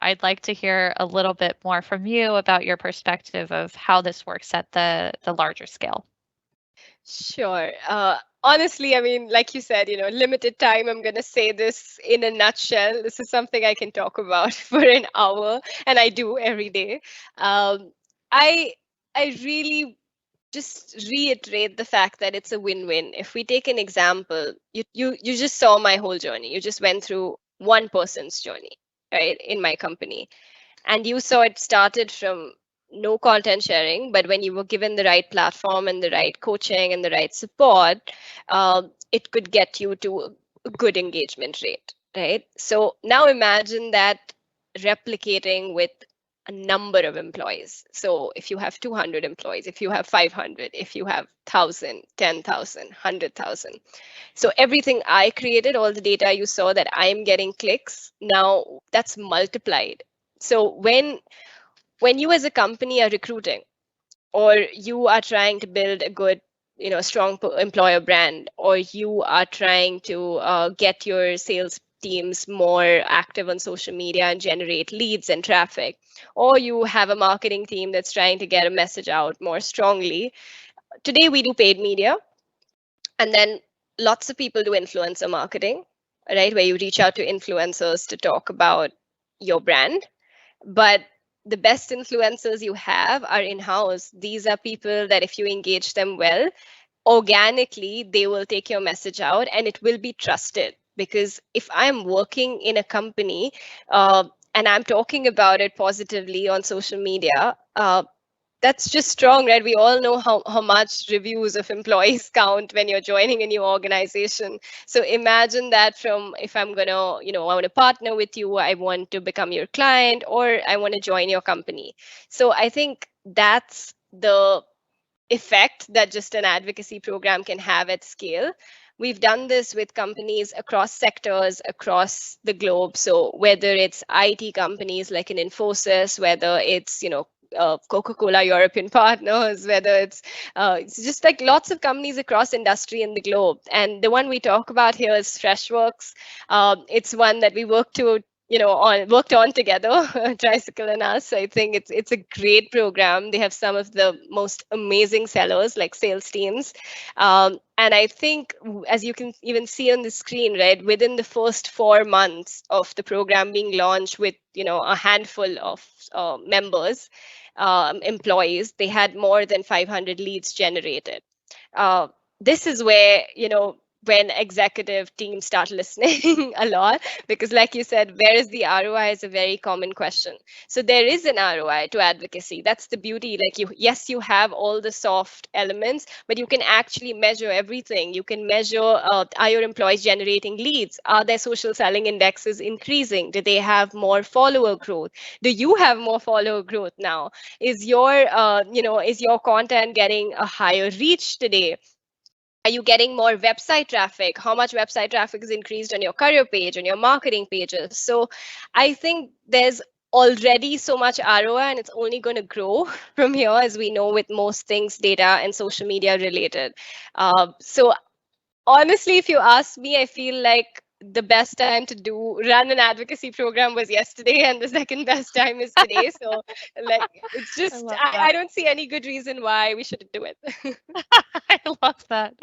I'd like to hear a little bit more from you about your perspective of how this works at the larger scale. Sure. Honestly, I mean, like you said, limited time. I'm going to say this in a nutshell. This is something I can talk about for an hour, and I do every day. Um, I I really just reiterate the fact that it's a win-win. If we take an example, you just saw my whole journey. You just went through one person's journey, right, in my company. And you saw it started from no content sharing, but when you were given the right platform and the right coaching and the right support, it could get you to a good engagement rate, right? So now imagine that replicating with a number of employees. So if you have 200 employees, if you have 500, if you have 1,000, 10,000, 100,000. So everything I created, all the data you saw that I'm getting clicks, now that's multiplied. So when you as a company are recruiting, or you are trying to build a good, strong employer brand, or you are trying to get your sales teams more active on social media and generate leads and traffic, or you have a marketing team that's trying to get a message out more strongly. Today we do paid media, and then lots of people do influencer marketing, right? Where you reach out to influencers to talk about your brand. But the best influencers you have are in house. These are people that if you engage them well, organically, they will take your message out and it will be trusted. Because if I'm working in a company and I'm talking about it positively on social media, that's just strong, right? We all know how much reviews of employees count when you're joining a new organization. So imagine that from if I'm gonna, I want to partner with you, I want to become your client, or I want to join your company. So I think that's the effect that just an advocacy program can have at scale. We've done this with companies across sectors, across the globe. So whether it's IT companies like an Infosys, whether it's, Coca-Cola European partners, whether it's just like lots of companies across industry in the globe. And the one we talk about here is Freshworks. It's one that we worked on together, Tricycle and us. I think it's a great program. They have some of the most amazing sellers, like sales teams. And I think, as you can even see on the screen, right, within the first 4 months of the program being launched with, a handful of members, employees, they had more than 500 leads generated. uh, this is where, when executive teams start listening a lot, because like you said, where is the ROI is a very common question. So there is an ROI to advocacy. That's the beauty. Like yes, you have all the soft elements, but you can actually measure everything. You can measure, are your employees generating leads? Are their social selling indexes increasing? Do they have more follower growth? Do you have more follower growth now? Is your content getting a higher reach today? Are you getting more website traffic? How much website traffic is increased on your career page, on your marketing pages? So I think there's already so much ROI, and it's only going to grow from here, as we know, with most things data and social media related. So honestly, if you ask me, I feel like the best time to run an advocacy program was yesterday, and the second best time is today. So, like, it's I just love I that. don't see any good reason why we shouldn't do it. I love that.